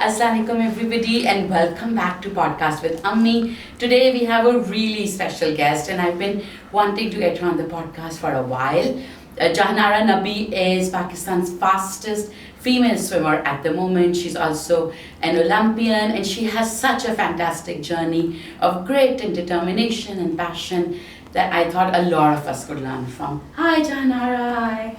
Assalamualaikum everybody and welcome back to Podcast with Ammi. Today we have a really special guest and I've been wanting to get her on the podcast for a while. Jehanara Nabi is Pakistan's fastest female swimmer at the moment. She's also an Olympian and she has such a fantastic journey of grit and determination and passion that I thought a lot of us could learn from. Hi Jehanara. Hi.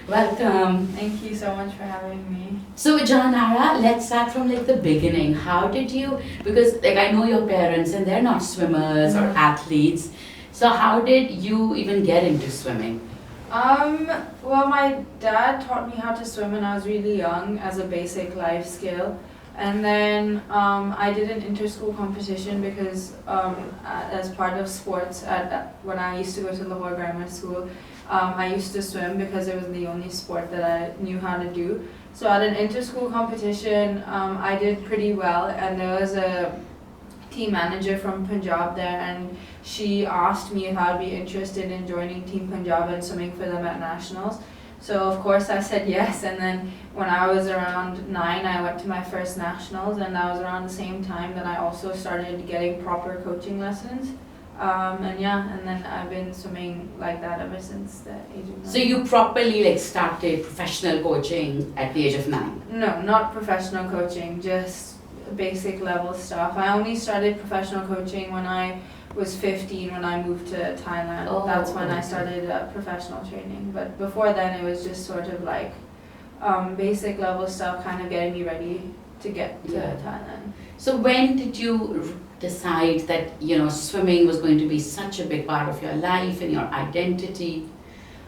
Welcome. Thank you so much for having me. So Jehanara, let's start from the beginning. How did you, because I know your parents and they're not swimmers or athletes. So how did you even get into swimming? Well, my dad taught me how to swim when I was really young as a basic life skill. And then I did an inter-school competition because as part of sports when I used to go to Lahore Grammar School, I used to swim because it was the only sport that I knew how to do. So at an inter-school competition, I did pretty well, and there was a team manager from Punjab there, and she asked me if I would be interested in joining Team Punjab and swimming for them at nationals. So of course I said yes, and then when I was around 9, I went to my first nationals, and that was around the same time that I also started getting proper coaching lessons. And then I've been swimming like that ever since the age of 9. So you properly started professional coaching at the age of 9? No, not professional coaching, just basic level stuff. I only started professional coaching when I was 15 when I moved to Thailand. Oh, that's when I started professional training. But before then it was just sort of like basic level stuff, kind of getting me ready to get to Thailand. So when did you decide that swimming was going to be such a big part of your life and your identity?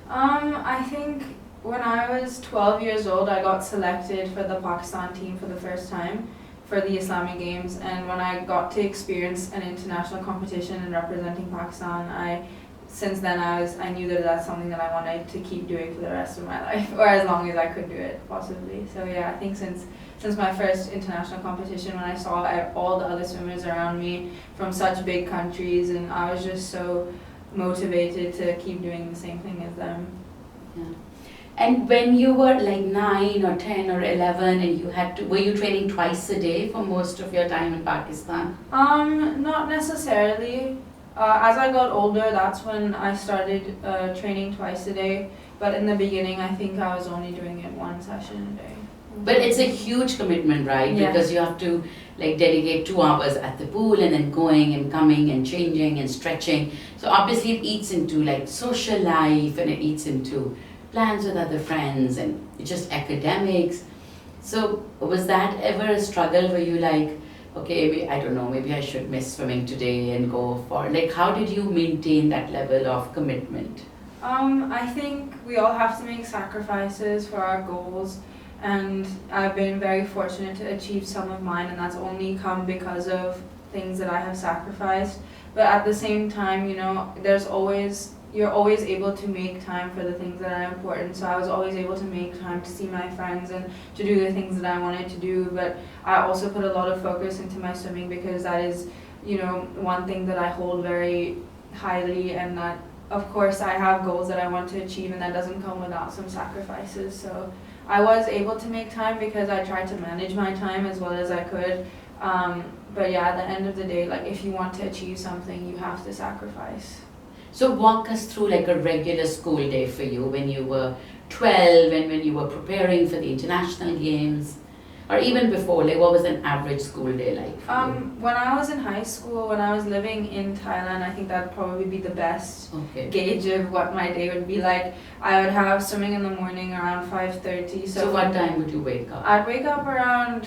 I think when I was 12 years old, I got selected for the Pakistan team for the first time for the Islamic Games, and when I got to experience an international competition and representing Pakistan, since then I knew that that's something that I wanted to keep doing for the rest of my life, or as long as I could do it possibly. So yeah, I think since my first international competition, when I saw all the other swimmers around me from such big countries, and I was just so motivated to keep doing the same thing as them. Yeah. And when you were 9 or 10 or 11 and were you training twice a day for most of your time in Pakistan? Not necessarily. As I got older, that's when I started training twice a day. But in the beginning, I think I was only doing it one session a day. But it's a huge commitment, right? Yeah. Because you have to dedicate 2 hours at the pool and then going and coming and changing and stretching. So obviously it eats into social life, and it eats into plans with other friends and just academics. So was that ever a struggle? Were you okay, I don't know, maybe I should miss swimming today and go for how did you maintain that level of commitment? I think we all have to make sacrifices for our goals, and I've been very fortunate to achieve some of mine, and that's only come because of things that I have sacrificed. But at the same time, you're always able to make time for the things that are important. So I was always able to make time to see my friends and to do the things that I wanted to do. But I also put a lot of focus into my swimming because that is, one thing that I hold very highly, and that, of course, I have goals that I want to achieve, and that doesn't come without some sacrifices. So I was able to make time because I tried to manage my time as well as I could. But yeah, at the end of the day, if you want to achieve something, you have to sacrifice. So walk us through a regular school day for you when you were 12 and when you were preparing for the international games, or even before, what was an average school day like for you? When I was in high school, when I was living in Thailand, I think that'd probably be the best gauge of what my day would be like. I would have swimming in the morning around 5:30. So what time would you wake up? I'd wake up around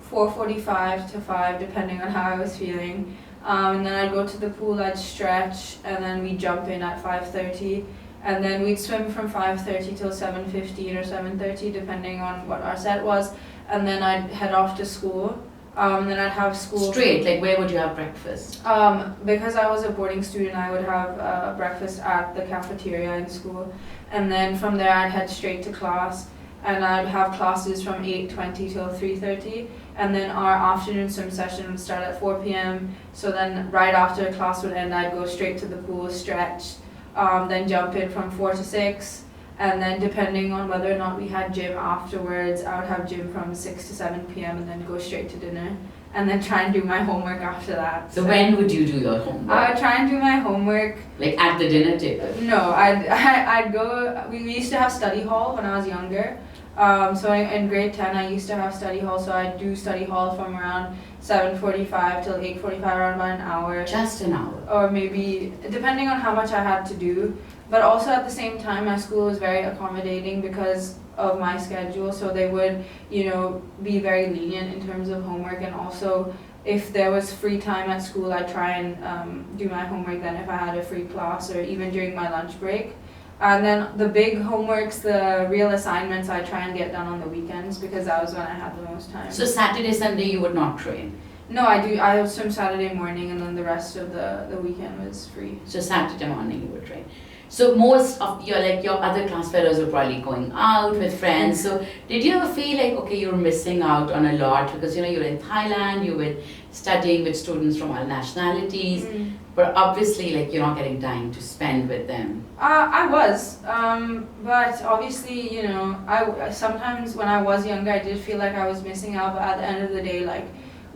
4:45 to 5, depending on how I was feeling. And then I'd go to the pool, I'd stretch, and then we'd jump in at 5:30. And then we'd swim from 5:30 till 7:15 or 7:30, depending on what our set was. And then I'd head off to school. Then I'd have school. Straight, where would you have breakfast? Because I was a boarding student, I would have breakfast at the cafeteria in school. And then from there, I'd head straight to class. And I'd have classes from 8:20 till 3:30. And then our afternoon swim session would start at 4 p.m. So then right after class would end, I'd go straight to the pool, stretch, then jump in from 4 to 6, And then depending on whether or not we had gym afterwards, I would have gym from 6 to 7 p.m. and then go straight to dinner. And then try and do my homework after that. So when would you do your homework? I would try and do my homework. Like at the dinner table? No, I'd go, we used to have study hall when I was younger. So in grade 10 I used to have study hall, so I'd do study hall from around 7:45 till 8:45, around about an hour. Just an hour? Or maybe, depending on how much I had to do. But also at the same time, my school was very accommodating because of my schedule, so they would, be very lenient in terms of homework. And also, if there was free time at school, I'd try and do my homework then if I had a free class, or even during my lunch break. And then the big homeworks, the real assignments, I try and get done on the weekends because that was when I had the most time. So Saturday, Sunday you would not train? No, I do. I would swim Saturday morning, and then the rest of the weekend was free. So Saturday morning you would train. So most of your other class fellows were probably going out with friends. So did you ever feel like, okay, you're missing out on a lot because you're in Thailand, you were studying with students from all nationalities, but obviously you're not getting time to spend with them. I was, but obviously I sometimes when I was younger I did feel like I was missing out. But at the end of the day,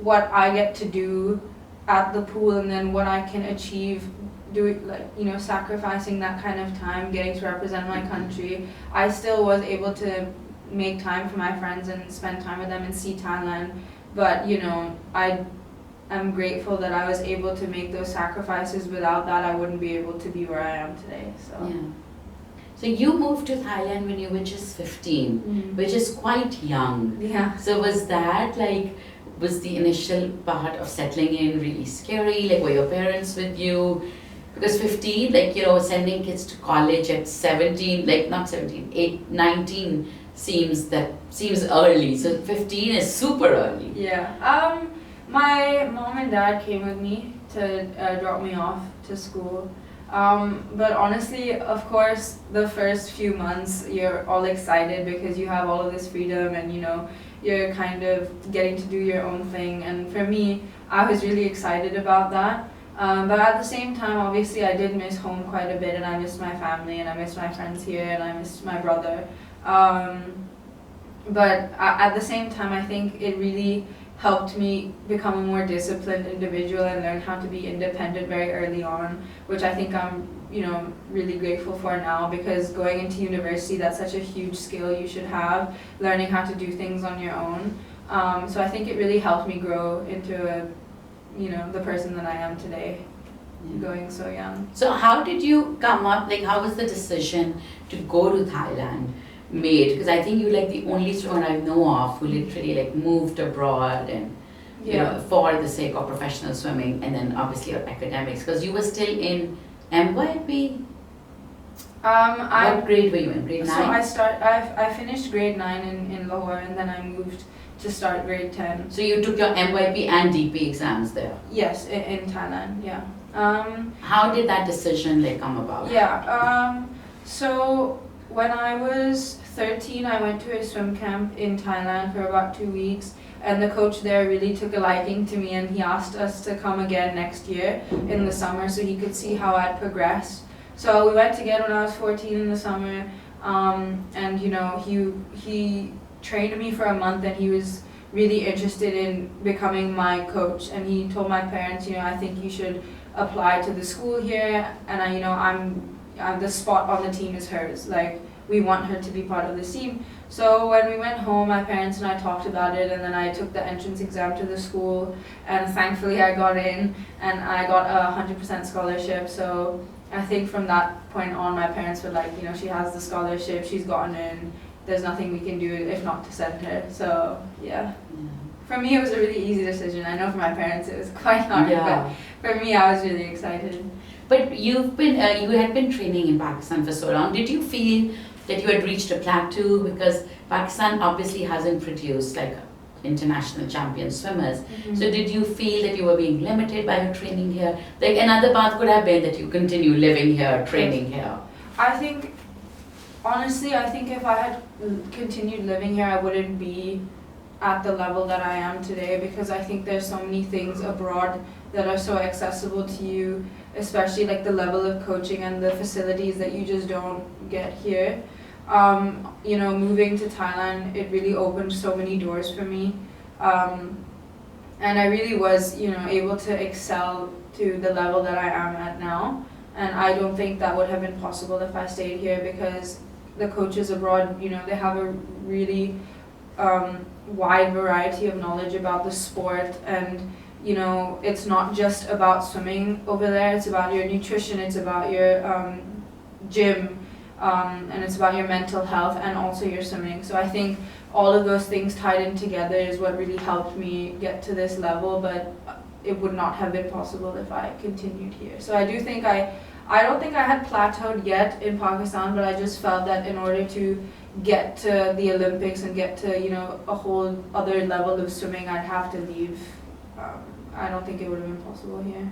what I get to do at the pool and then what I can achieve sacrificing that kind of time, getting to represent my country, I still was able to make time for my friends and spend time with them and see Thailand. But I'm grateful that I was able to make those sacrifices. Without that, I wouldn't be able to be where I am today. So you moved to Thailand when you were just 15, which is quite young. Yeah. So was that was the initial part of settling in really scary? Were your parents with you? Because 15, sending kids to college at 17, not 17, 19 seems early. So 15 is super early. Yeah. My mom and dad came with me to drop me off to school. But honestly, of course, the first few months you're all excited because you have all of this freedom and you're kind of getting to do your own thing. And for me, I was really excited about that. But at the same time, obviously, I did miss home quite a bit, and I missed my family, and I missed my friends here, and I missed my brother. But at the same time, I think it really helped me become a more disciplined individual and learn how to be independent very early on, which I think I'm really grateful for now, because going into university, that's such a huge skill you should have, learning how to do things on your own. So I think it really helped me grow into the person that I am today, going so young. So how did you come up, how was the decision to go to Thailand made? Because I think you're the only student I know of who literally moved abroad and for the sake of professional swimming, and then obviously your academics, because you were still in MYP. What grade were you in? Grade 9? So I finished grade 9 in Lahore, and then I moved to start grade 10. So you took your MYP and DP exams there? Yes, in Thailand, yeah. How did that decision come about? Yeah, so when I was 13, I went to a swim camp in Thailand for about 2 weeks, and the coach there really took a liking to me, and he asked us to come again next year in the summer so he could see how I'd progressed. So we went again when I was 14 in the summer, and he trained me for a month, and he was really interested in becoming my coach, and he told my parents, I think you should apply to the school here, and I'm the spot on the team is hers, we want her to be part of the team. So when we went home, my parents and I talked about it, and then I took the entrance exam to the school, and thankfully I got in, and I got a 100% scholarship. So I think from that point on, my parents were like, she has the scholarship, she's gotten in, there's nothing we can do if not to send her. So yeah. For me, it was a really easy decision. I know for my parents it was quite hard, but for me, I was really excited. But you had been training in Pakistan for so long. Did you feel that you had reached a plateau? Because Pakistan obviously hasn't produced international champion swimmers. Mm-hmm. So did you feel that you were being limited by your training here? Another path could have been that you continue living here, training here. Honestly, I think if I had continued living here, I wouldn't be at the level that I am today, because I think there's so many things abroad that are so accessible to you, especially the level of coaching and the facilities that you just don't get here. moving to Thailand, it really opened so many doors for me. And I really was, able to excel to the level that I am at now. And I don't think that would have been possible if I stayed here, because the coaches abroad, they have a really wide variety of knowledge about the sport. And, it's not just about swimming over there, it's about your nutrition, it's about your gym, and it's about your mental health and also your swimming. So I think all of those things tied in together is what really helped me get to this level, but it would not have been possible if I continued here. So I do think I don't think I had plateaued yet in Pakistan, but I just felt that in order to get to the Olympics and get to, a whole other level of swimming, I'd have to leave. I don't think it would have been possible here.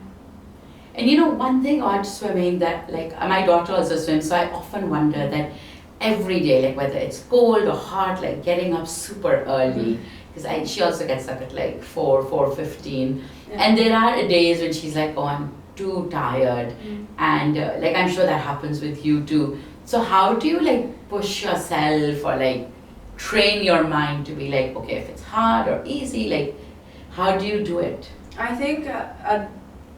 And one thing about swimming that, like, my daughter also swims, so I often wonder that every day, like whether it's cold or hot, like getting up super early, because she also gets up at like 4:15, and there are days when she's like, oh, I'm too tired, and like I'm sure that happens with you too. So how do you like push yourself or like train your mind to be like, okay, if it's hard or easy, like how do you do it? I think at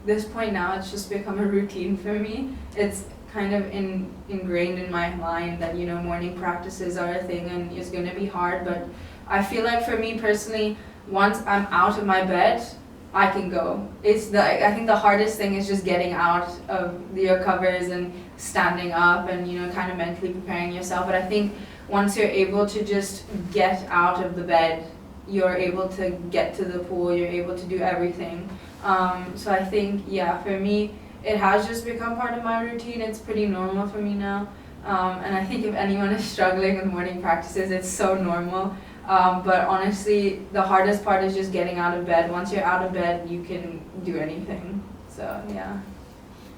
this point now it's just become a routine for me. It's kind of ingrained in my mind that morning practices are a thing and it's going to be hard, but I feel like for me personally, once I'm out of my bed, I can go. I think the hardest thing is just getting out of your covers and standing up and kind of mentally preparing yourself. But I think once you're able to just get out of the bed, you're able to get to the pool, you're able to do everything. So I think, for me, it has just become part of my routine. It's pretty normal for me now. And I think if anyone is struggling with morning practices, it's so normal. But honestly, the hardest part is just getting out of bed. Once you're out of bed, you can do anything. So, yeah.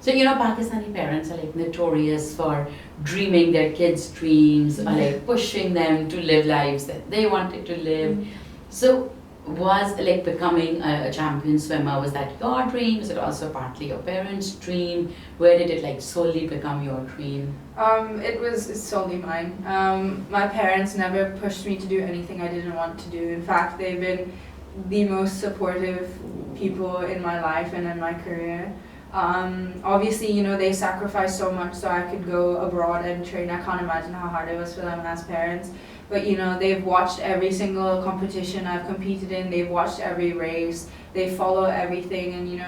So, Pakistani parents are like notorious for dreaming their kids' dreams or like pushing them to live lives that they wanted to live. So, was like becoming a champion swimmer, was that your dream? Was it also partly your parents' dream? Where did it like solely become your dream? It's solely mine. My parents never pushed me to do anything I didn't want to do. In fact, they've been the most supportive people in my life and in my career. Obviously, they sacrificed so much so I could go abroad and train. I can't imagine how hard it was for them as parents. But they've watched every single competition I've competed in. They've watched every race. They follow everything, and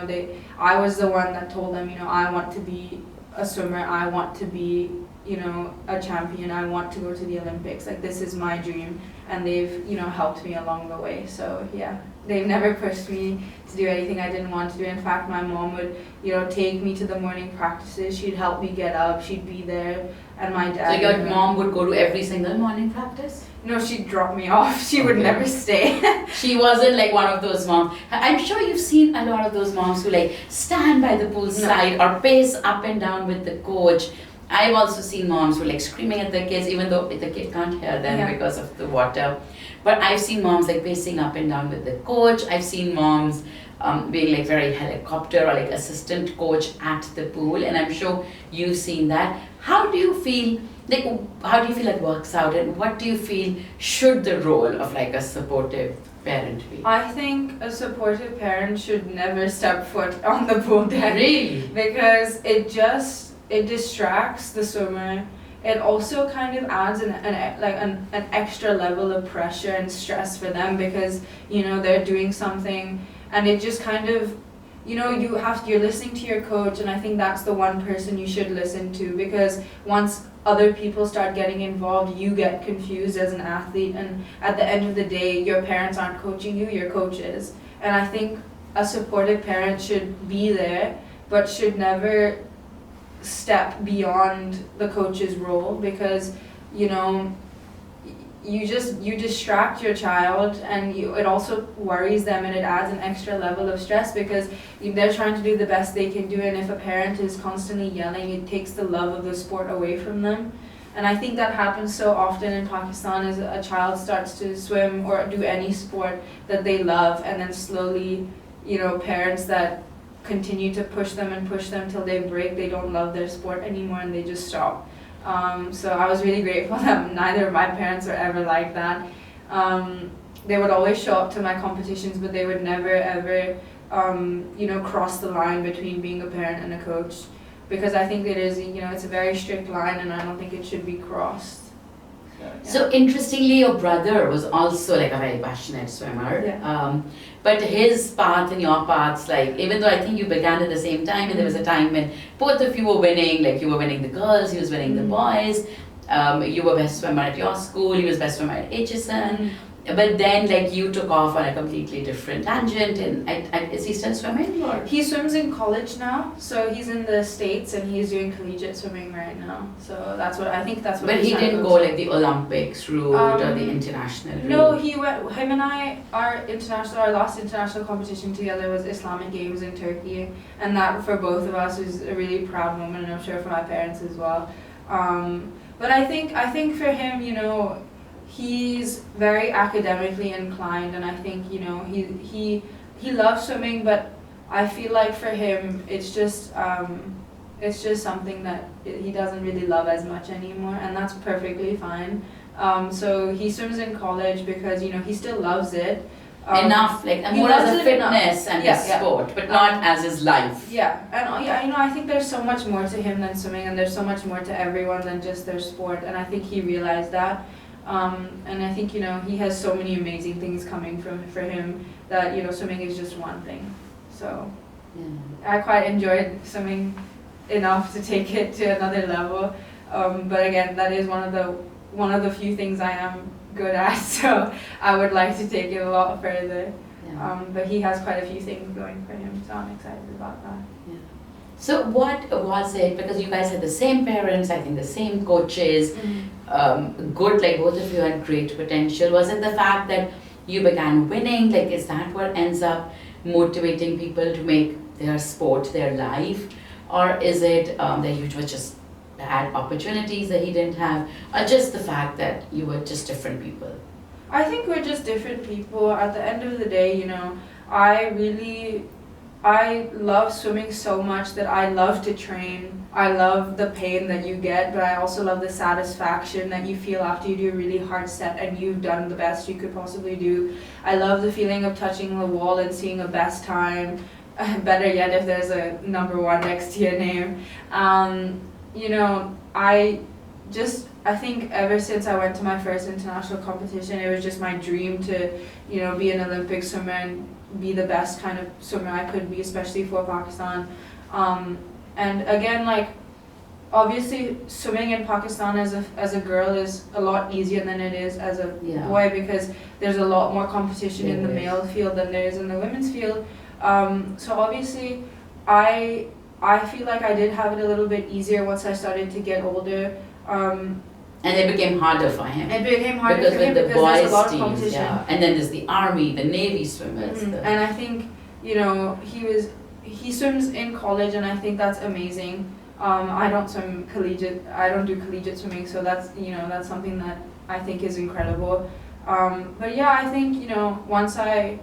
I was the one that told them, I want to be a swimmer. I want to be, a champion. I want to go to the Olympics. Like, this is my dream, and they've helped me along the way. So yeah, they've never pushed me to do anything I didn't want to do. In fact, my mom would take me to the morning practices. She'd help me get up. She'd be there. And my dad. So your mom would go to every single morning practice? No, she'd drop me off. She would never stay. She wasn't like one of those moms. I'm sure you've seen a lot of those moms who like stand by the poolside or pace up and down with the coach. I've also seen moms who like screaming at their kids even though the kid can't hear them because of the water. But I've seen moms like pacing up and down with the coach. I've seen moms being like very helicopter or like assistant coach at the pool, and I'm sure you've seen that. How do you feel it works out, and what do you feel should the role of like a supportive parent be? I think a supportive parent should never step foot on the pool deck. Really? Because it distracts the swimmer. It also kind of adds an extra level of pressure and stress for them because they're doing something, and it just kind of you're listening to your coach, and I think that's the one person you should listen to, because once other people start getting involved, you get confused as an athlete, and at the end of the day, your parents aren't coaching you, your coach is. And I think a supportive parent should be there, but should never step beyond the coach's role, because you distract your child, and it also worries them, and it adds an extra level of stress because they're trying to do the best they can do, and if a parent is constantly yelling, it takes the love of the sport away from them. And I think that happens so often in Pakistan as a child starts to swim or do any sport that they love, and then slowly parents that continue to push them till they break, they don't love their sport anymore, and they just stop. So I was really grateful that neither of my parents were ever like that. They would always show up to my competitions, but they would never ever, cross the line between being a parent and a coach, because I think it is, it's a very strict line, and I don't think it should be crossed. So interestingly, your brother was also like a very passionate swimmer. Yeah. But his path and your paths, like, even though I think you began at the same time, and there was a time when both of you were winning, like you were winning the girls, he was winning the boys. You were best swimmer at your school, he was best swimmer at HSN. But then, like, you took off on a completely different tangent. And is he still swimming? Or? He swims in college now, so he's in the States and he's doing collegiate swimming right now. So that's what I think. That's what. But he didn't go like the Olympics route or the international route. No, he went. Him and I, our last international competition together was Islamic Games in Turkey, and that for both of us was a really proud moment, and I'm sure for my parents as well. But I think for him, he's very academically inclined, and I think he loves swimming, but I feel like for him it's just something that he doesn't really love as much anymore, and that's perfectly fine. So he swims in college because he still loves it. Enough, like, and more as a fitness and a sport, but not as his life. Yeah, and I think there's so much more to him than swimming, and there's so much more to everyone than just their sport, and I think he realized that. And I think he has so many amazing things coming for him that swimming is just one thing. So I quite enjoyed swimming enough to take it to another level. But again, that is one of the few things I am good at. So I would like to take it a lot further. Yeah. But he has quite a few things going for him, so I'm excited about that. Yeah. So what was it, because you guys had the same parents, I think the same coaches, good, like both of you had great potential. Was it the fact that you began winning, like is that what ends up motivating people to make their sport their life? Or is it that you were just had opportunities that he didn't have, or just the fact that you were just different people? I think we're just different people. At the end of the day, I love swimming so much that I love to train. I love the pain that you get, but I also love the satisfaction that you feel after you do a really hard set and you've done the best you could possibly do. I love the feeling of touching the wall and seeing a best time. Better yet, if there's a number one next to your name. I think ever since I went to my first international competition, it was just my dream to, be an Olympic swimmer and be the best kind of swimmer I could be, especially for Pakistan. And again, like, obviously swimming in Pakistan as a girl is a lot easier than it is as a boy, because there's a lot more competition in the male field than there is in the women's field. So obviously I feel like I did have it a little bit easier once I started to get older. And it became harder for him. It became harder because for him with the because there's a lot of boys competition. teams, and then there's the army, the navy swimmers. And I think he swims in college, and I think that's amazing. I don't swim collegiate. I don't do collegiate swimming, so that's that's something that I think is incredible. But yeah, I think once I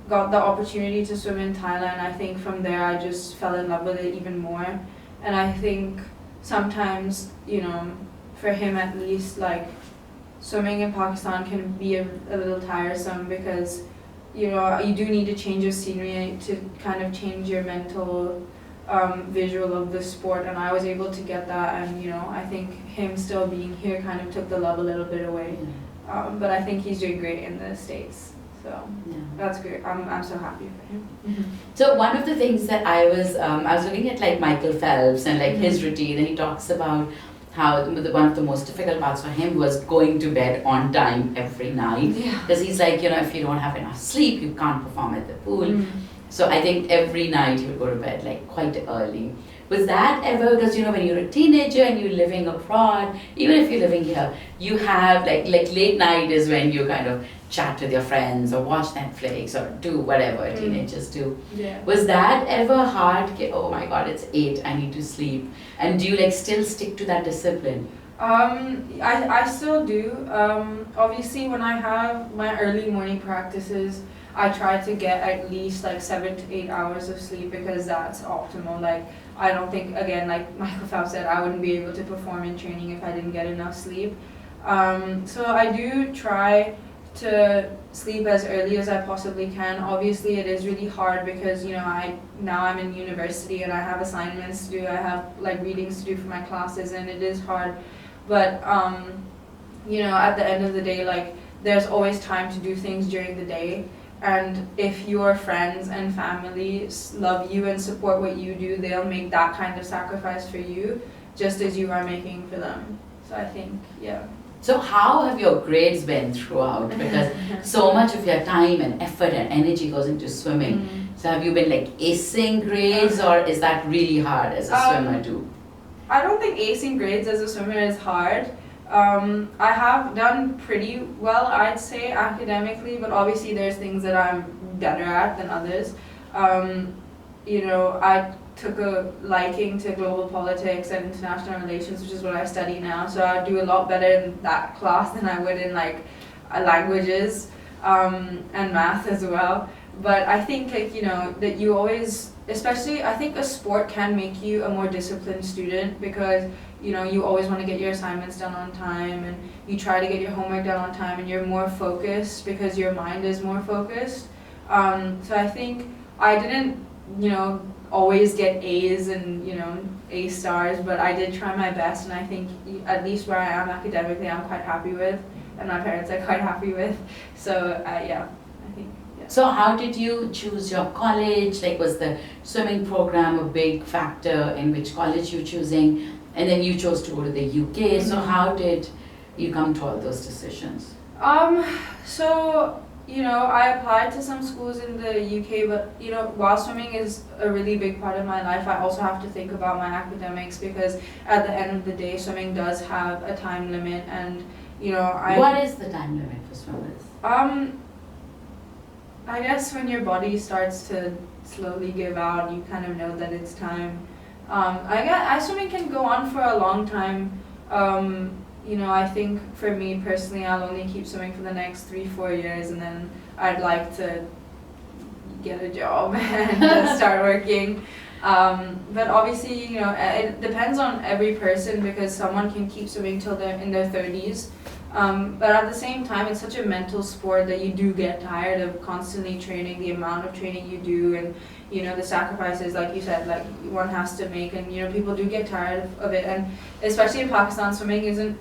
got the opportunity to swim in Thailand, I think from there I just fell in love with it even more. And I think sometimes for him at least, like, swimming in Pakistan can be a little tiresome, because you do need to change your scenery to kind of change your mental visual of the sport, and I was able to get that, and I think him still being here kind of took the love a little bit away. But I think he's doing great in the States, so that's great. I'm so happy for him. So one of the things that I was looking at, like, Michael Phelps and like his routine, and he talks about how one of the most difficult parts for him was going to bed on time every night, because he's like, if you don't have enough sleep, you can't perform at the pool. So I think every night he would go to bed like quite early. Was that ever, because when you're a teenager and you're living abroad, even if you're living here, you have like late night is when you kind of chat with your friends or watch Netflix or do whatever teenagers do. Was that ever hard? Oh my god, it's 8, I need to sleep. And do you like still stick to that discipline? I still do. Obviously when I have my early morning practices, I try to get at least like 7 to 8 hours of sleep, because that's optimal. Like I don't think, again, like Michael Phelps said, I wouldn't be able to perform in training if I didn't get enough sleep. So I do try to sleep as early as I possibly can. Obviously, it is really hard because, you know, I'm in university and I have assignments to do. I have like readings to do for my classes, and it is hard. But you know, at the end of the day, like there's always time to do things during the day. And if your friends and family love you and support what you do, they'll make that kind of sacrifice for you, just as you are making for them. So I think, yeah. So how have your grades been throughout? Because so much of your time and effort and energy goes into swimming. So have you been like acing grades, or is that really hard as a swimmer too? I don't think acing grades as a swimmer is hard. I have done pretty well, I'd say, academically, but obviously there's things that I'm better at than others. You know, I took a liking to global politics and international relations, which is what I study now, so I do a lot better in that class than I would in like languages and math as well. But I think, like, you know, that you always, especially I think a sport can make you a more disciplined student, because you know, you always want to get your assignments done on time, and you try to get your homework done on time, and you're more focused because your mind is more focused. So I think I didn't, you know, always get A's and, you know, A stars, but I did try my best, and I think at least where I am academically, I'm quite happy with, and my parents are quite happy with. So yeah, I think. Yeah. So how did you choose your college? Like, was the swimming program a big factor in which college you're choosing? And then you chose to go to the UK, so how did you come to all those decisions? So, you know, I applied to some schools in the UK, but, you know, while swimming is a really big part of my life, I also have to think about my academics, because at the end of the day, swimming does have a time limit, and, you know, What is the time limit for swimmers? I guess when your body starts to slowly give out, you kind of know that it's time. Swimming can go on for a long time. You know, I think for me personally, I'll only keep swimming for the next 3-4 years, and then I'd like to get a job and start working. But obviously, you know, it depends on every person, because someone can keep swimming till they're in their 30s. But at the same time, it's such a mental sport that you do get tired of constantly training, the amount of training you do, and you know, the sacrifices, like you said, like one has to make, and you know, people do get tired of it. And especially in Pakistan, swimming isn't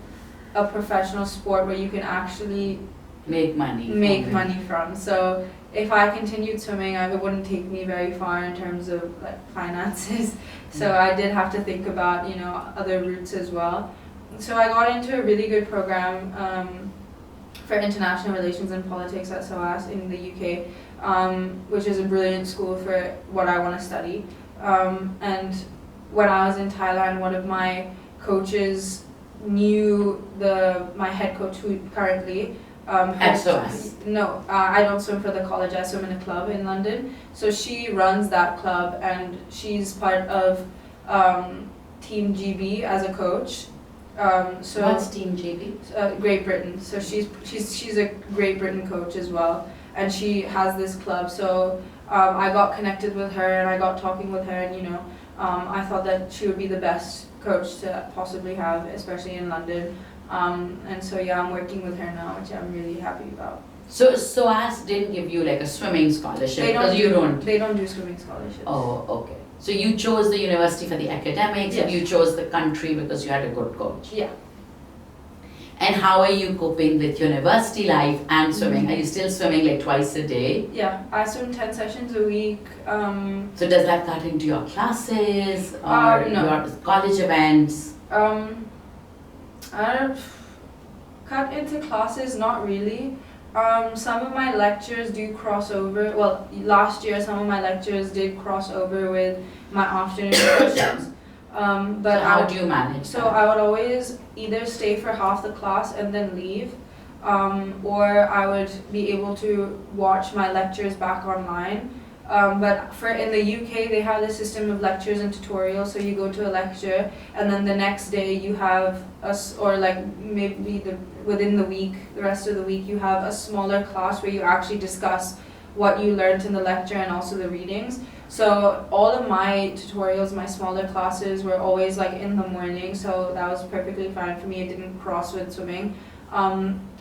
a professional sport where you can actually make money from. So if I continued swimming, it wouldn't take me very far in terms of like finances. So I did have to think about, you know, other routes as well. So I got into a really good program for international relations and politics at SOAS in the UK, which is a brilliant school for what I want to study. And when I was in Thailand, one of my coaches knew my head coach, who currently at SOAS? No, I don't swim for the college. I swim in a club in London. So she runs that club, and she's part of Team GB as a coach. So what's Team GB? Great Britain. So she's a Great Britain coach as well, and she has this club. So I got connected with her, and I got talking with her, and you know, I thought that she would be the best coach to possibly have, especially in London. And so yeah, I'm working with her now, which I'm really happy about. So SOAS didn't give you like a swimming scholarship? They don't do swimming scholarships. Oh, okay. So you chose the university for the academics, yes. And you chose the country because you had a good coach. Yeah. And how are you coping with university life and swimming? Are you still swimming like twice a day? Yeah, I swim 10 sessions a week. So does that cut into your classes or no. your college events? Cut into classes, not really. Some of my lectures do cross over. Well, last year some of my lectures did cross over with my afternoon sessions. But so how do you manage So that? I would always either stay for half the class and then leave, or I would be able to watch my lectures back online. But in the UK, they have the system of lectures and tutorials. So you go to a lecture, and then the next day you have within the week, the rest of the week, you have a smaller class where you actually discuss what you learned in the lecture and also the readings. So all of my tutorials, my smaller classes were always like in the morning, so that was perfectly fine for me. It didn't cross with swimming.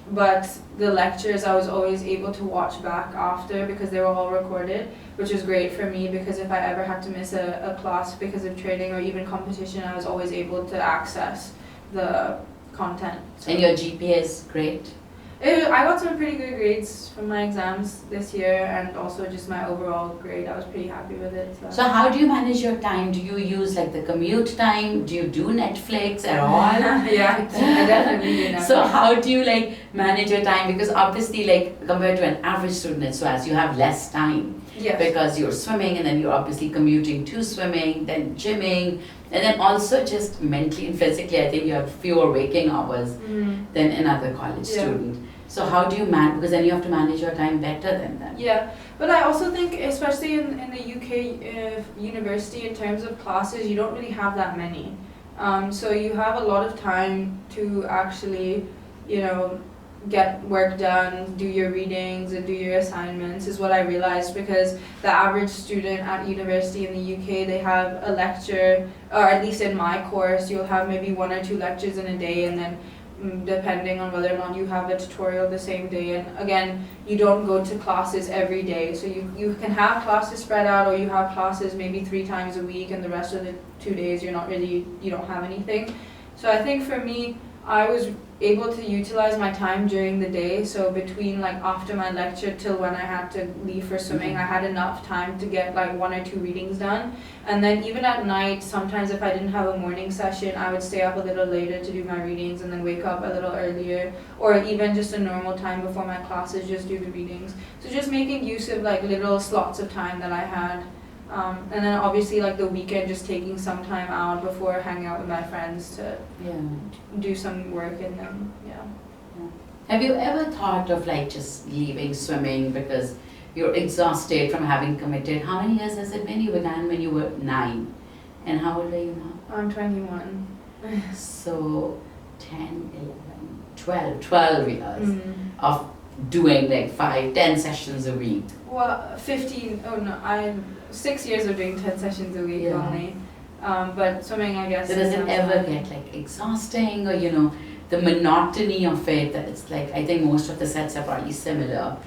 But the lectures I was always able to watch back after because they were all recorded, which was great for me because if I ever had to miss a class because of training or even competition, I was always able to access the content. So. And your GPA is great? I got some pretty good grades from my exams this year, and also just my overall grade. I was pretty happy with it. So how do you manage your time? Do you use like the commute time? Do you do Netflix at all? Yeah, I definitely do Netflix. So how do you like manage your time? Because obviously like compared to an average student at SWAS, you have less time. Yes. Because you're swimming and then you're obviously commuting to swimming, then gymming, and then also just mentally and physically, I think you have fewer waking hours than another college student. So how do you manage, because then you have to manage your time better than them. Yeah, but I also think, especially in the UK university, in terms of classes, you don't really have that many. So you have a lot of time to actually, you know, get work done, do your readings and do your assignments is what I realized, because the average student at university in the UK, they have a lecture, or at least in my course, you'll have maybe 1 or 2 lectures in a day, and then depending on whether or not you have a tutorial the same day. And again, you don't go to classes every day, so you can have classes spread out, or you have classes maybe 3 times a week, and the rest of the 2 days you don't have anything. So I think for me, I was able to utilize my time during the day, so between like after my lecture till when I had to leave for swimming, I had enough time to get like 1 or 2 readings done. And then even at night, sometimes if I didn't have a morning session, I would stay up a little later to do my readings and then wake up a little earlier, or even just a normal time before my classes, just do the readings. So just making use of like little slots of time that I had. And then obviously like the weekend, just taking some time out before hanging out with my friends to do some work in them. Have you ever thought of like just leaving swimming because you're exhausted from having committed? How many years has it been? You began when you were 9. And how old are you now? I'm 21. So 10, 11, 12 years of doing like 5, 10 sessions a week. Well, 15, oh no, I'm 6 years of doing 10 sessions a week only. But swimming, I guess. So does it ever get like exhausting, or you know, the monotony of it, that it's like, I think most of the sets are probably similar.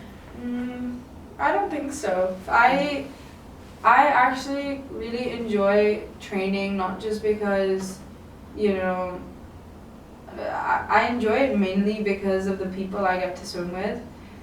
I don't think so. I actually really enjoy training, not just because, you know, I enjoy it mainly because of the people I get to swim with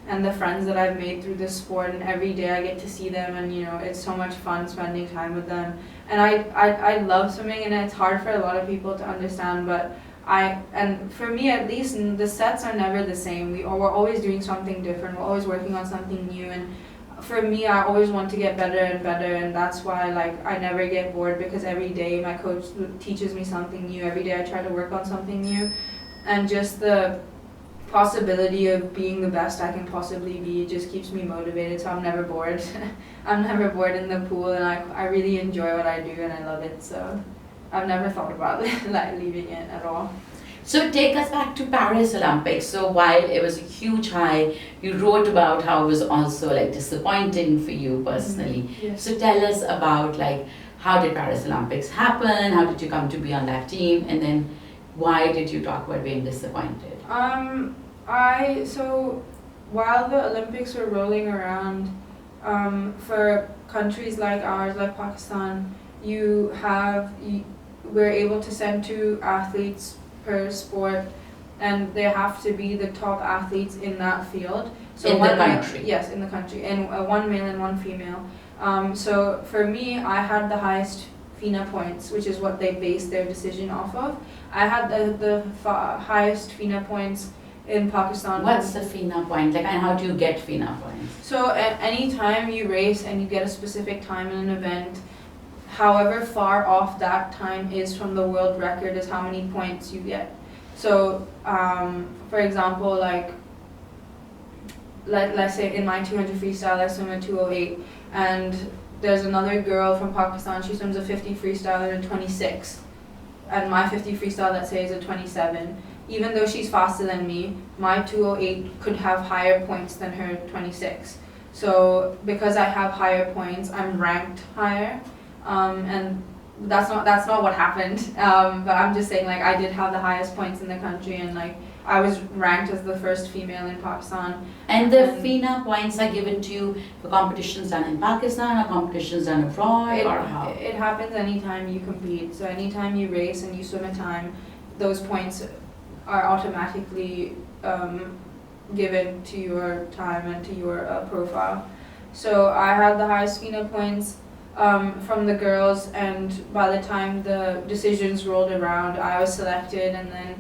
and the friends that I've made through this sport, and every day I get to see them, and you know, it's so much fun spending time with them. And I love swimming, and it's hard for a lot of people to understand, but and for me at least, the sets are never the same. We're always doing something different, we're always working on something new, and for me, I always want to get better and better, and that's why like I never get bored, because every day my coach teaches me something new, every day I try to work on something new, and just the possibility of being the best I can possibly be just keeps me motivated, so I'm never bored. I'm never bored in the pool, and I really enjoy what I do and I love it, so I've never thought about like leaving it at all. So take us back to Paris Olympics. So while it was a huge high, you wrote about how it was also like disappointing for you personally. Yes. So tell us about like, how did Paris Olympics happen? How did you come to be on that team? And then why did you talk about being disappointed? So while the Olympics were rolling around, for countries like ours, like Pakistan, we're able to send 2 athletes per sport, and they have to be the top athletes in that field. So in the country? Yes, in the country, and 1 male and 1 female. So for me, I had the highest FINA points, which is what they based their decision off of. I had the highest FINA points in Pakistan. What's the FINA point? Like, and how do you get FINA points? So at any time you race and you get a specific time in an event, however far off that time is from the world record is how many points you get. So, for example, like let's say in my 200 freestyle, I swim a 2:08, and there's another girl from Pakistan, she swims a 50 freestyle in a 26, and my 50 freestyle, let's say, is a 27. Even though she's faster than me, my 2:08 could have higher points than her 26. So because I have higher points, I'm ranked higher, and that's not what happened. But I'm just saying, like, I did have the highest points in the country, and like I was ranked as the first female in Pakistan. And the FINA points are given to you for competitions done in Pakistan or competitions done abroad, or how? It happens anytime you compete. So anytime you race and you swim a time, those points are automatically given to your time and to your profile. So I had the highest FINA points from the girls, and by the time the decisions rolled around, I was selected, and then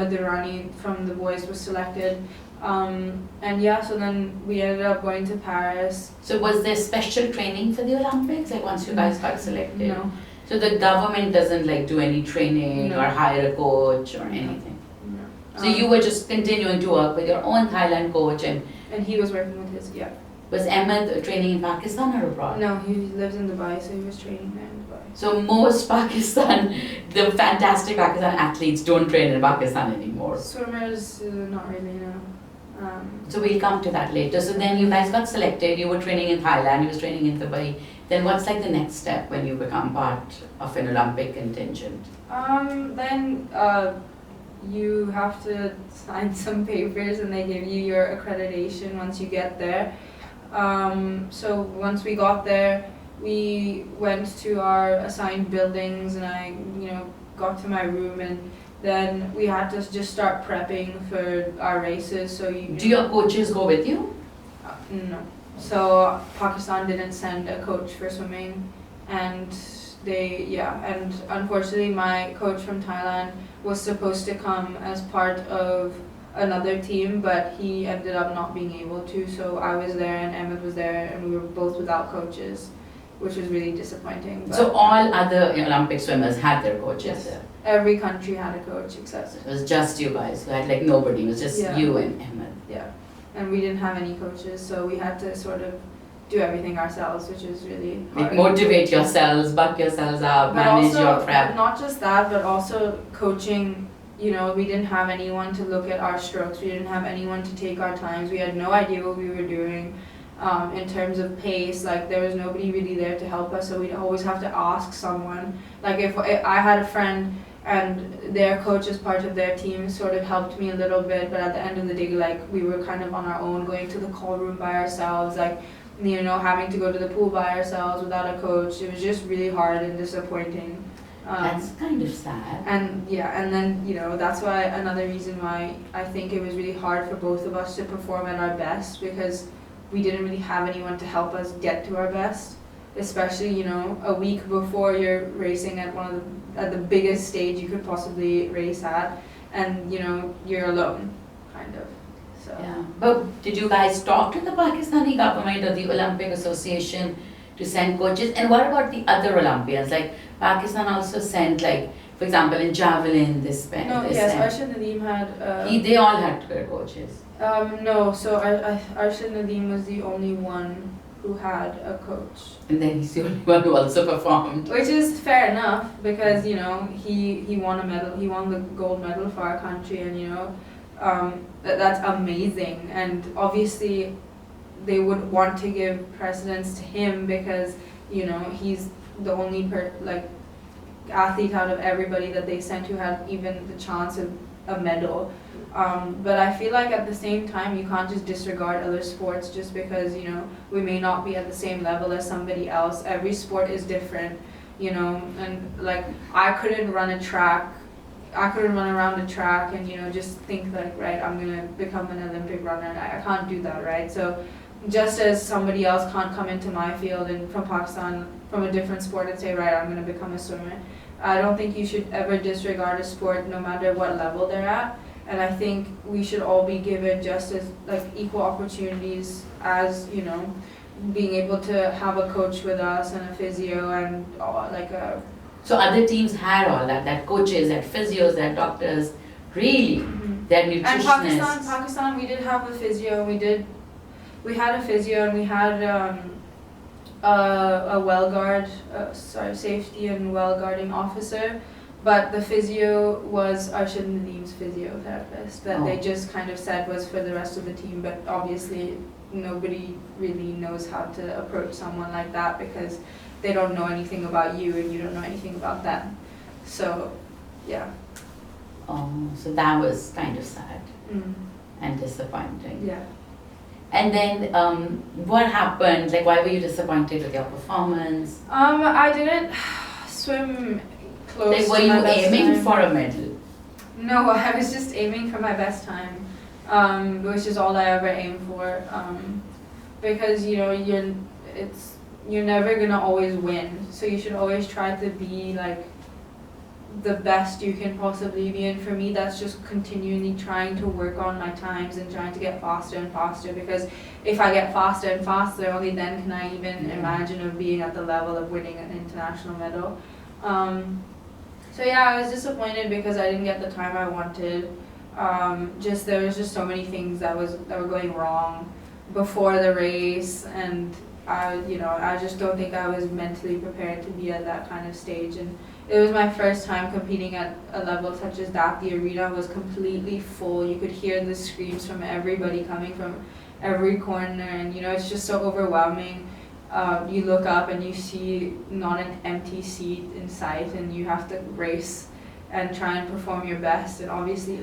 Madhurani from the boys was selected. And yeah, so then we ended up going to Paris. So was there special training for the Olympics, like once you guys got selected? No. So the government doesn't like do any training No. or hire a coach or anything? No. So you were just continuing to work with your own Thailand coach, and he was working with his, yeah. was Ahmed training in Pakistan or abroad? No, he lives in Dubai, so he was training there in Dubai. So most the fantastic Pakistan athletes don't train in Pakistan anymore. Swimmers, not really, no. So we'll come to that later. So then you guys got selected, you were training in Thailand, you was training in Dubai. Then what's like the next step when you become part of an Olympic contingent? Then you have to sign some papers, and they give you your accreditation once you get there. So once we got there, we went to our assigned buildings, and I, got to my room, and then we had to just start prepping for our races. So do your coaches go with you? No. So Pakistan didn't send a coach for swimming, and and unfortunately my coach from Thailand was supposed to come as part of another team, but he ended up not being able to. So I was there and Ahmed was there, and we were both without coaches, which was really disappointing. But so all other Olympic swimmers had their coaches yes, there? every country had a coach except. It was just you guys, you had like nobody, it was just you and Ahmed. Yeah, and we didn't have any coaches, so we had to sort of do everything ourselves, which is really hard. Like motivate yourselves, buck yourselves up, But manage also, your prep. not just that, but also coaching. We didn't have anyone to look at our strokes. We didn't have anyone to take our times. We had no idea what we were doing in terms of pace. Like, there was nobody really there to help us, so we'd always have to ask someone. Like, if I had a friend and their coach as part of their team sort of helped me a little bit, but at the end of the day, like, we were kind of on our own, going to the call room by ourselves, like, having to go to the pool by ourselves without a coach. It was just really hard and disappointing. That's kind of sad. And then that's why another reason why I think it was really hard for both of us to perform at our best, because we didn't really have anyone to help us get to our best, especially a week before you're racing at the biggest stage you could possibly race at, and you're alone, kind of. So yeah, but did you guys talk to the Pakistani government or the Olympic Association to send coaches? And what about the other Olympians? Like, Pakistan also sent, like, for example, in javelin, they sent. Ayesha Nadim had. They all had coaches. No, so Ayesha Nadim was the only one who had a coach. And then he's the only one who also performed. Which is fair enough, because he won a medal. He won the gold medal for our country, and that's amazing. And obviously, they would want to give precedence to him because he's the only athlete out of everybody that they sent who had even the chance of a medal. But I feel like at the same time you can't just disregard other sports just because we may not be at the same level as somebody else. Every sport is different, and like I couldn't run around a track and just think like, right, I'm gonna become an Olympic runner. I can't do that, right? So just as somebody else can't come into my field and from Pakistan from a different sport and say, right, I'm going to become a swimmer, I don't think you should ever disregard a sport no matter what level they're at. And I think we should all be given just as equal opportunities as being able to have a coach with us and a physio and So other teams had all that coaches, that physios, that doctors, really, that nutritionists. And Pakistan, we did have a physio. We had a physio, and we had a safety and well guarding officer. but the physio was Ayesha Nasir's physiotherapist that they Oh. just kind of said was for the rest of the team, but obviously nobody really knows how to approach someone like that because they don't know anything about you and you don't know anything about them. So, yeah. Oh, so that was kind of sad Mm. and disappointing. Yeah. And then, what happened? Like, why were you disappointed with your performance? I didn't swim close Like, were to you my best aiming time. for a medal? No, I was just aiming for my best time, which is all I ever aim for. Because you're never gonna always win, so you should always try to be like the best you can possibly be. And for me, that's just continually trying to work on my times and trying to get faster and faster. Because if I get faster and faster, only then can I even imagine of being at the level of winning an international medal. So yeah, I was disappointed because I didn't get the time I wanted. There was just so many things that were going wrong before the race, and I just don't think I was mentally prepared to be at that kind of stage. And it was my first time competing at a level such as that. The arena was completely full. You could hear the screams from everybody coming from every corner, and it's just so overwhelming. You look up and you see not an empty seat in sight, and you have to race and try and perform your best. And obviously,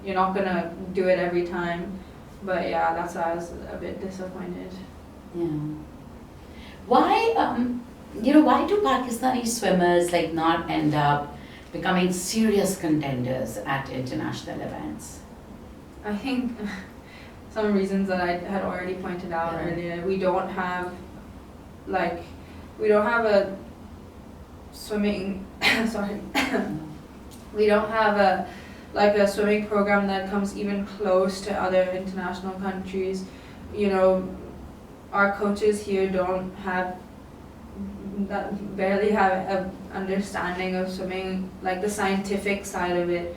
you're not gonna do it every time. But yeah, that's why I was a bit disappointed. Yeah. Why, why do Pakistani swimmers not end up becoming serious contenders at international events? I think some reasons that I had already pointed out earlier. We don't have a swimming sorry. We don't have a swimming program that comes even close to other international countries. Our coaches here barely have an understanding of swimming, like the scientific side of it,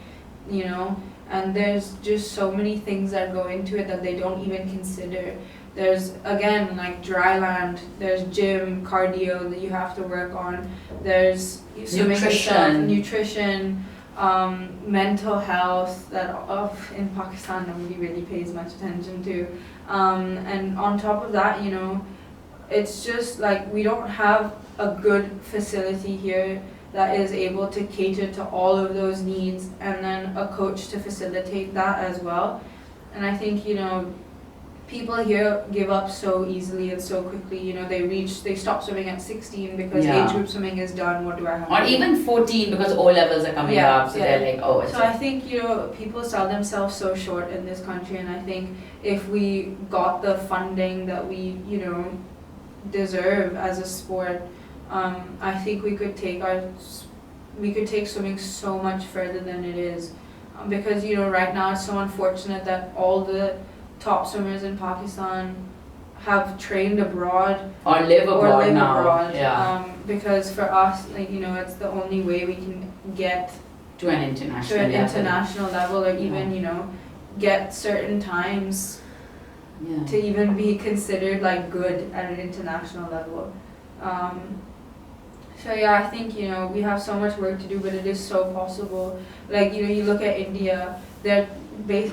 and there's just so many things that go into it that they don't even consider. There's, again, dry land, there's gym, cardio that you have to work on, there's swimming itself, nutrition, mental health that in Pakistan nobody really pays much attention to. And on top of that, it's just we don't have a good facility here that is able to cater to all of those needs, and then a coach to facilitate that as well. And I think, people here give up so easily and so quickly. They stop swimming at 16 because age group swimming is done. What do I have? Or even 14 because O levels are coming up, so they're like, oh, it's. So I think people sell themselves so short in this country, and I think if we got the funding that we deserve as a sport, I think we could take swimming so much further than it is, because right now it's so unfortunate that all the top swimmers in Pakistan have trained abroad or live abroad now. Because for us, it's the only way we can get to an international level, or even get certain times to even be considered good at an international level. So yeah, I think we have so much work to do, but it is so possible. You look at India, they're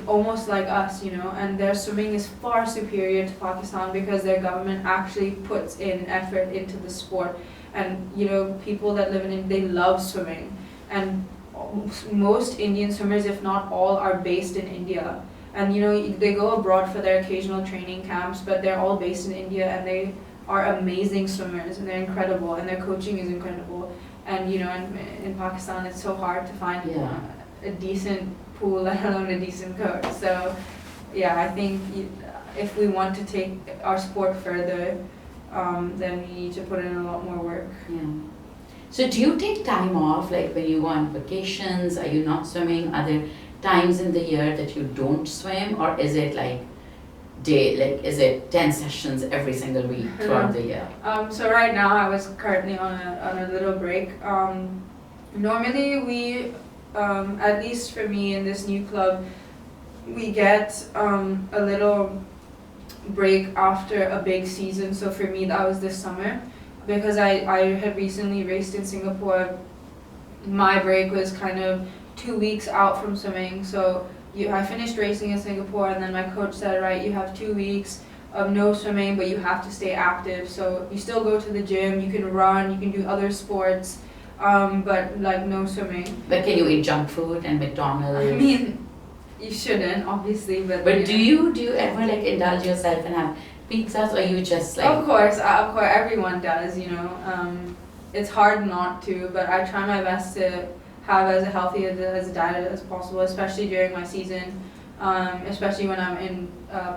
almost like us, and their swimming is far superior to Pakistan because their government actually puts in effort into the sport. And people that live in India, they love swimming, and most Indian swimmers, if not all, are based in India. And they go abroad for their occasional training camps, but they're all based in India, and they are amazing swimmers, and they're incredible, and their coaching is incredible. And in Pakistan, it's so hard to find a decent pool, let alone a decent coach. So yeah, I think if we want to take our sport further, then we need to put in a lot more work. Yeah. So do you take time off, when you go on vacations? Are you not swimming? Are there times in the year that you don't swim, or is it is it 10 sessions every single week throughout the year? So right now I was currently on a little break. Normally we, at least for me in this new club, we get a little break after a big season. So for me that was this summer, because I had recently raced in Singapore my break was kind of 2 weeks out from swimming. So I finished racing in Singapore, and then my coach said, right, you have 2 weeks of no swimming, but you have to stay active. So you still go to the gym, you can run, you can do other sports, but like no swimming. But can you eat junk food and McDonald's? I mean, you shouldn't, obviously, but But do you ever like indulge yourself and have pizzas, or you just like? Of course, everyone does. It's hard not to, but I try my best to have as healthy as a diet as possible, especially during my season, especially when I'm in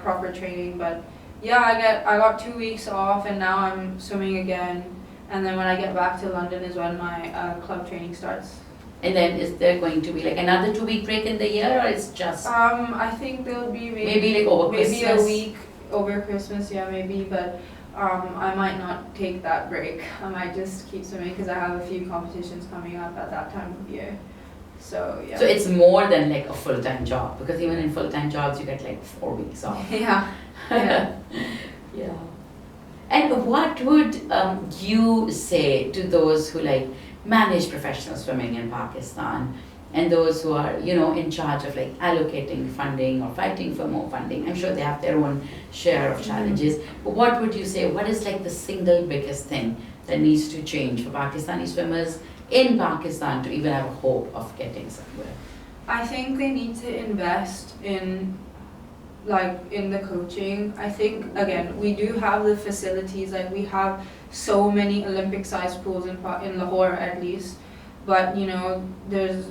proper training. But yeah, I got 2 weeks off, and now I'm swimming again. And then when I get back to London is when my club training starts. And then is there going to be like another 2-week break in the year, or it's just? I think there'll be maybe like over Christmas. Maybe a week over Christmas, yeah, maybe. But I might not take that break. I might just keep swimming because I have a few competitions coming up at that time of year. So yeah. So it's more than like a full-time job, because even in full-time jobs you get like 4 weeks off. Yeah. Yeah. Yeah. And what would you say to those who like manage professional swimming in Pakistan, and those who are, in charge of like allocating funding or fighting for more funding? I'm sure they have their own share of challenges. But what would you say, what is like the single biggest thing that needs to change for Pakistani swimmers in Pakistan to even have a hope of getting somewhere? I think they need to invest in the coaching. I think, again, we do have the facilities, like we have so many Olympic sized pools in Lahore at least, but there's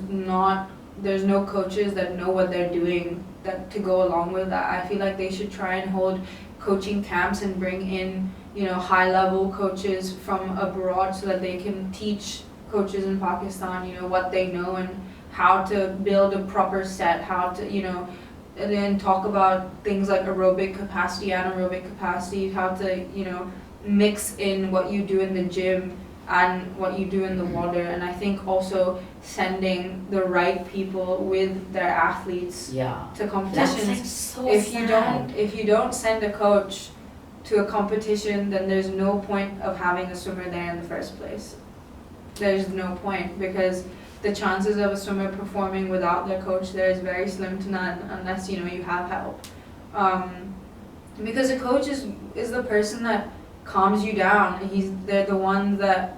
no coaches that know what they're doing that to go along with that. I feel like they should try and hold coaching camps and bring in high level coaches from abroad so that they can teach coaches in Pakistan what they know and how to build a proper set, how to and then talk about things like aerobic capacity, anaerobic capacity, how to mix in what you do in the gym and what you do in the water. And I think also sending the right people with their athletes to competitions. That's like so if sad. you don't send a coach to a competition, then there's no point of having a swimmer there in the first place. There's no point, because the chances of a swimmer performing without their coach there is very slim to none, unless you have help. Because a coach is the person that calms you down. They're the ones that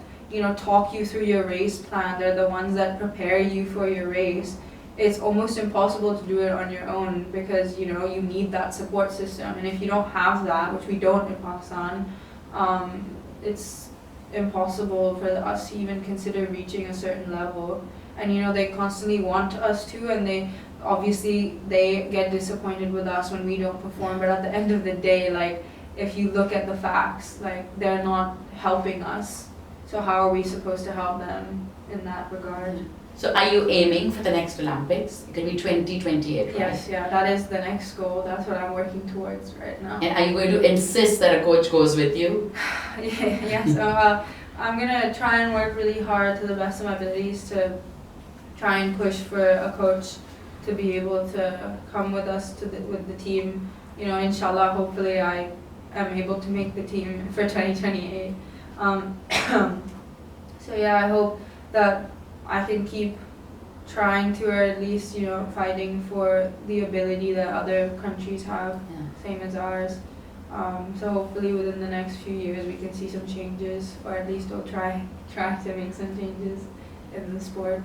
talk you through your race plan. They're the ones that prepare you for your race. It's almost impossible to do it on your own, because you need that support system. And if you don't have that, which we don't in Pakistan, it's impossible for us to even consider reaching a certain level. And they constantly want us to, and they get disappointed with us when we don't perform. But at the end of the day, like, if you look at the facts, like, they're not helping us. So how are we supposed to help them in that regard? So are you aiming for the next Olympics? It will be 2028, right? Yes, yeah, that is the next goal. That's what I'm working towards right now. And are you going to insist that a coach goes with you? Yes, I'm going to try and work really hard to the best of my abilities to try and push for a coach to be able to come with us with the team. Inshallah, hopefully I am able to make the team for 2028. So yeah, I hope that I can keep trying to, or at least fighting for the ability that other countries have, same as ours. So hopefully within the next few years we can see some changes, or at least we'll try to make some changes in the sport.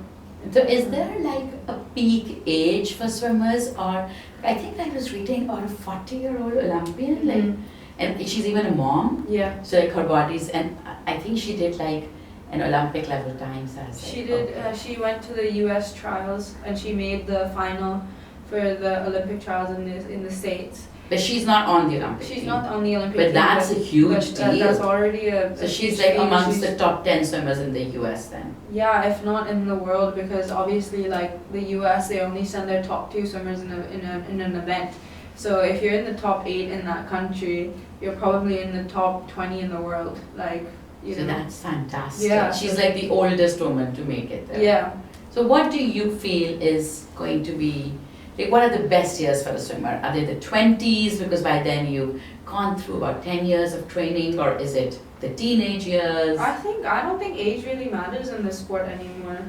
So is there like a peak age for swimmers, or I think I was reading about a 40-year-old Olympian, like, and she's even a mom. Yeah. So like her body's, and I think she did like an Olympic level times. She did. She went to the U.S. trials and she made the final for the Olympic trials in the States. But she's not on the Olympic team. She's not on the Olympic but team. That's a huge deal. That's already a. So she's like amongst the top 10 swimmers in the U.S. then. Yeah, if not in the world, because obviously, like the U.S., they only send their top 2 swimmers in an event. So if you're in the top 8 in that country, you're probably in the top 20 in the world. Like, so that's fantastic. Yeah, she's like the oldest woman to make it there. Yeah. So what do you feel is going to be, like, what are the best years for a swimmer? Are they the 20s, because by then you've gone through about 10 years of training, or is it the teenage years? I don't think age really matters in this sport anymore.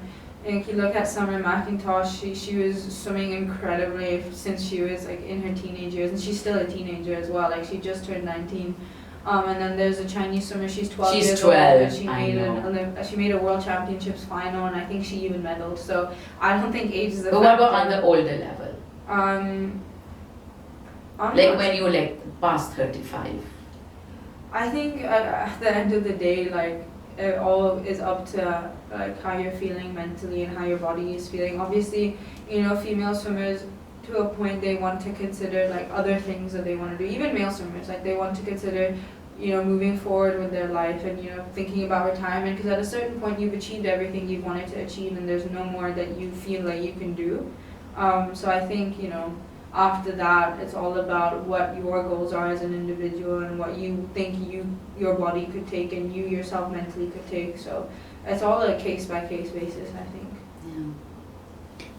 if you look at Summer McIntosh, she was swimming incredibly since she was like in her teenage years, and she's still a teenager as well. Like she just turned 19. And then there's a Chinese swimmer. She's 12 She's years 12, old, and she made a World Championships final, and I think she even medaled. So I don't think age is a But what about factor. on the older level? I'm Like not- when you like past 35. I think at the end of the day, like it all is up to like how you're feeling mentally and how your body is feeling. Obviously, you know, female swimmers to a point they want to consider like other things that they want to do. Even male swimmers, like they want to consider, you know, moving forward with their life and, you know, thinking about retirement, because at a certain point you've achieved everything you've wanted to achieve and there's no more that you feel like you can do. So I think, you know, after that it's all about what your goals are as an individual and what you think your body could take and you yourself mentally could take. So it's all a case by case basis, I think. Yeah.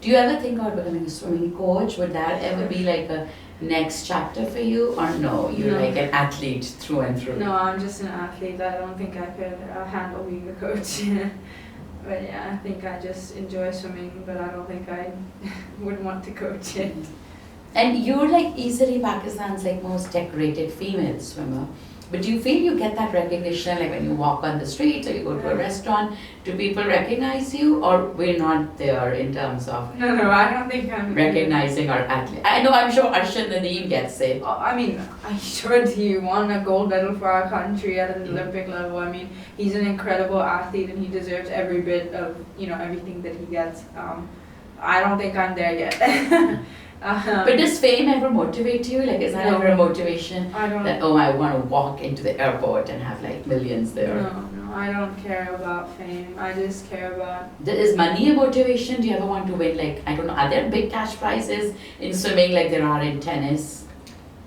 Do you ever think about becoming a swimming coach? Would that ever be like a next chapter for you, or no? You're No. like an athlete through and through. No, I'm just an athlete. I don't think I could handle being a coach. But yeah, I think I just enjoy swimming, but I don't think I would want to coach it. And you're like easily Pakistan's like most decorated female swimmer. But do you feel you get that recognition, like when you walk on the streets or you go to a restaurant? Do people recognize you, or we're not there in terms of No, I don't think I'm recognizing our athlete? I know, I'm sure Arshad Nadeem gets it. I mean, I sure he won a gold medal for our country at an Olympic level. I mean, he's an incredible athlete and he deserves every bit of, you know, everything that he gets. I don't think I'm there yet. But does fame ever motivate you? Like, is that No. ever a motivation? I don't. That, oh, I want to walk into the airport and have like millions there. No, I don't care about fame. I just care about. Is money a motivation? Do you ever want to win, like, I don't know, are there big cash prizes in swimming like there are in tennis?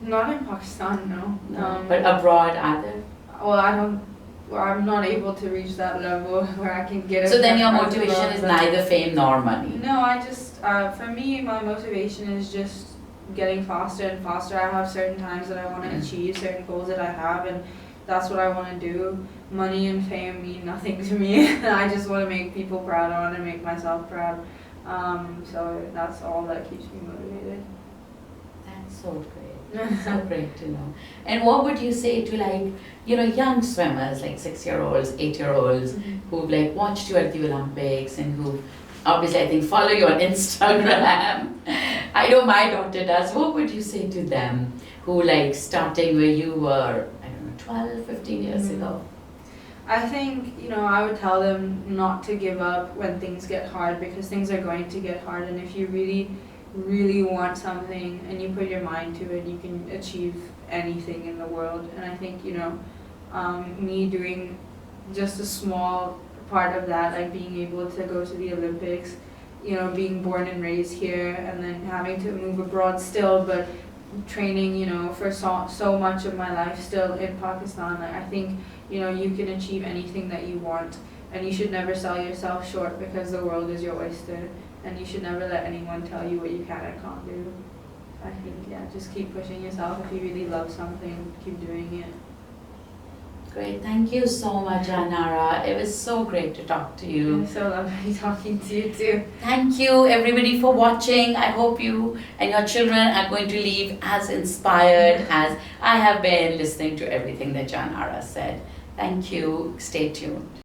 Not in Pakistan, no. No. But abroad, are there? Well, I don't. Well, I'm not able to reach that level where I can get. So then your first prize motivation abroad, is but- neither fame nor money. No, I just. For me, my motivation is just getting faster and faster. I have certain times that I want to achieve, certain goals that I have, and that's what I want to do. Money and fame mean nothing to me. I just want to make people proud. I want to make myself proud. So that's all that keeps me motivated. That's so great. So great to know. And what would you say to, like, you know, young swimmers, like 6-year-olds, 8-year-olds, who've like watched you at the Olympics and who obviously I think follow you on Instagram? I know my daughter does. What would you say to them who like starting where you were, I don't know, 12, 15 years ago? I think, you know, I would tell them not to give up when things get hard, because things are going to get hard, and if you really want something and you put your mind to it, you can achieve anything in the world. And I think, you know, me doing just a small part of that, like being able to go to the Olympics, you know, being born and raised here and then having to move abroad still, but training, you know, for so much of my life still in Pakistan. Like, I think, you know, you can achieve anything that you want, and you should never sell yourself short, because the world is your oyster, and you should never let anyone tell you what you can and can't do. I think, yeah, just keep pushing yourself. If you really love something, keep doing it. Great, thank you so much, Jehanara. It was so great to talk to you. It was so lovely talking to you too. Thank you everybody for watching. I hope you and your children are going to leave as inspired as I have been listening to everything that Jehanara said. Thank you. Stay tuned.